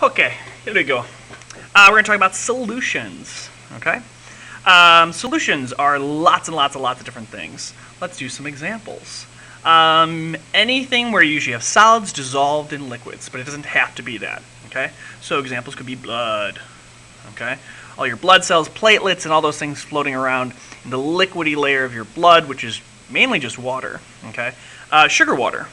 Okay, here we go. We're going to talk about solutions. Okay, solutions are lots and lots and lots of different things. Let's do some examples. Anything where you usually have solids dissolved in liquids, but it doesn't have to be that. Okay, so examples could be blood. Okay, all your blood cells, platelets, and all those things floating around in the liquidy layer of your blood, which is mainly just water. Okay, sugar water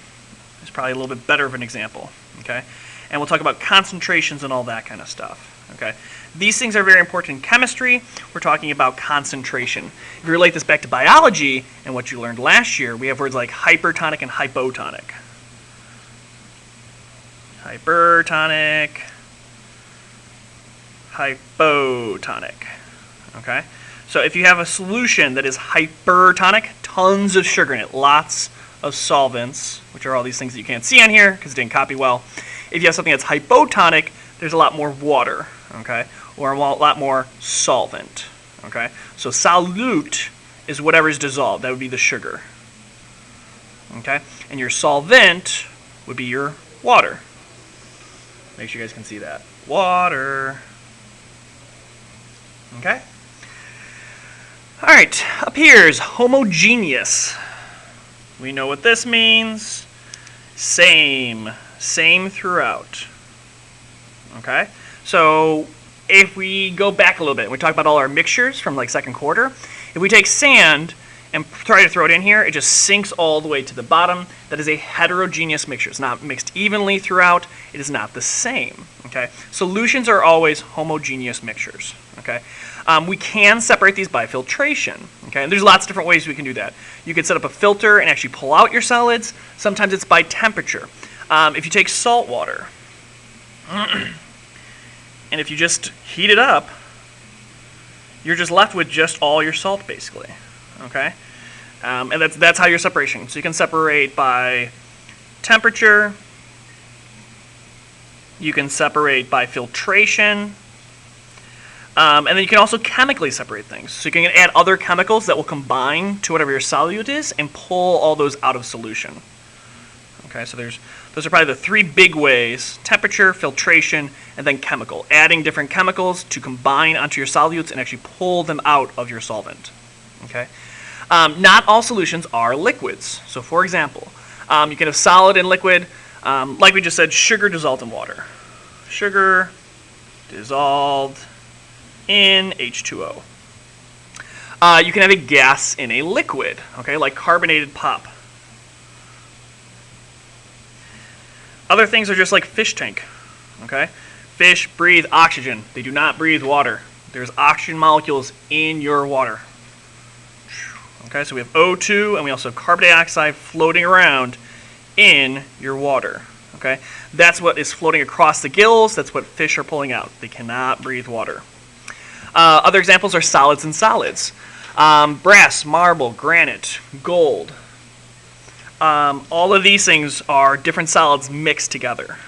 is probably a little bit better of an example. Okay. And we'll talk about concentrations and all that kind of stuff. Okay, these things are very important in chemistry. We're talking about concentration. If you relate this back to biology and what you learned last year, we have words like hypertonic and hypotonic. Hypertonic, hypotonic. Okay, so if you have a solution that is hypertonic, tons of sugar in it, lots of solvents, which are all these things that you can't see on here because it didn't copy well. If you have something that's hypotonic, there's a lot more water, okay, or a lot more solvent, okay. So solute is whatever is dissolved. That would be the sugar, okay. And your solvent would be your water. Make sure you guys can see that. Water. Okay. All right. Up here is homogeneous. We know what this means. Same throughout. Okay? So if we go back a little bit and we talk about all our mixtures from like second quarter, if we take sand and try to throw it in here, it just sinks all the way to the bottom. That is a heterogeneous mixture. It's not mixed evenly throughout. It is not the same. Okay? Solutions are always homogeneous mixtures. Okay? We can separate these by filtration. Okay? And there's lots of different ways we can do that. You can set up a filter and actually pull out your solids. Sometimes it's by temperature. If you take salt water, and if you just heat it up, you're just left with just all your salt, basically. Okay, and that's how your separation. So you can separate by temperature. You can separate by filtration. And then you can also chemically separate things. So you can add other chemicals that will combine to whatever your solute is and pull all those out of solution. Okay, so those are probably the three big ways: temperature, filtration, and then chemical. Adding different chemicals to combine onto your solutes and actually pull them out of your solvent. Okay, not all solutions are liquids. So for example, you can have solid and liquid. Like we just said, sugar dissolved in water. Sugar dissolved in H2O. You can have a gas in a liquid, okay, like carbonated pop. Other things are just like fish tank, okay? Fish breathe oxygen. They do not breathe water. There's oxygen molecules in your water. Okay, so we have O2 and we also have carbon dioxide floating around in your water, okay? That's what is floating across the gills. That's what fish are pulling out. They cannot breathe water. Other examples are solids and solids. Brass, marble, granite, gold. All of these things are different solids mixed together.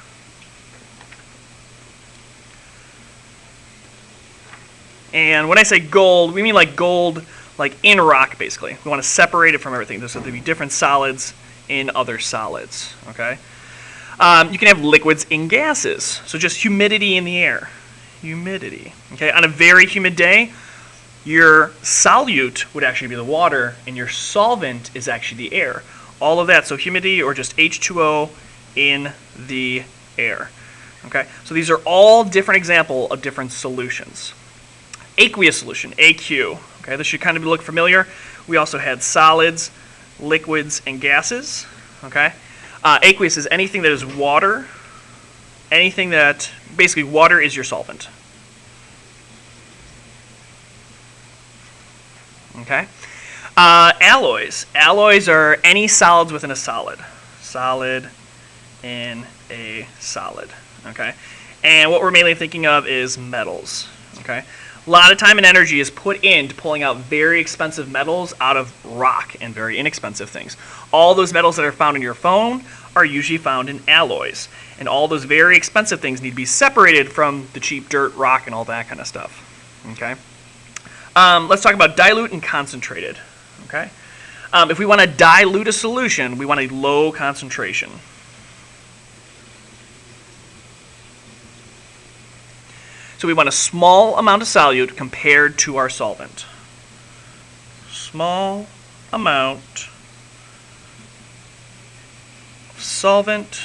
And when I say gold, we mean like gold like in rock, basically. We want to separate it from everything. So there'll be different solids in other solids. Okay. You can have liquids in gases. So just humidity in the air. Humidity. Okay. On a very humid day, your solute would actually be the water, and your solvent is actually the air. All of that, so humidity or just H2O in the air. Okay, so these are all different examples of different solutions. Aqueous solution, AQ. Okay, this should kind of look familiar. We also had solids, liquids, and gases. Okay, aqueous is anything that is water. Anything that basically water is your solvent. Okay. Alloys. Alloys are any solids within a solid. Solid in a solid. Okay. And what we're mainly thinking of is metals. Okay. A lot of time and energy is put into pulling out very expensive metals out of rock and very inexpensive things. All those metals that are found in your phone are usually found in alloys. And all those very expensive things need to be separated from the cheap dirt, rock, and all that kind of stuff. Okay. Let's talk about dilute and concentrated. Okay. If we want to dilute a solution, we want a low concentration. So we want a small amount of solute compared to our solvent. Small amount of solvent,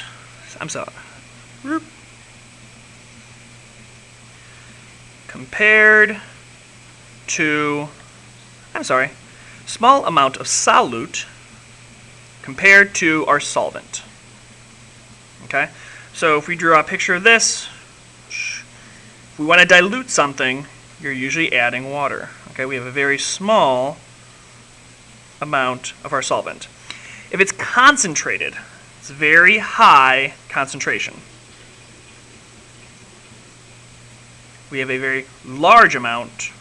compared to, small amount of solute compared to our solvent. Okay? So if we drew a picture of this, if we want to dilute something, you're usually adding water. Okay? We have a very small amount of our solvent. If it's concentrated, it's very high concentration. We have a very large amount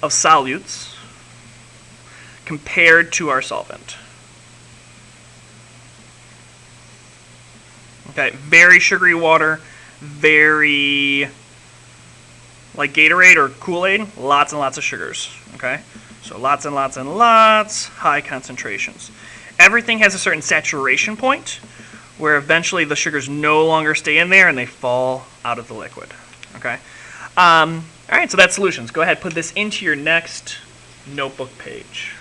of solutes compared to our solvent. Okay, very sugary water, very like Gatorade or Kool-Aid, lots and lots of sugars. Okay, so lots and lots and lots, high concentrations. Everything has a certain saturation point where eventually the sugars no longer stay in there and they fall out of the liquid. Okay. All right, so that's solutions. Go ahead, put this into your next notebook page.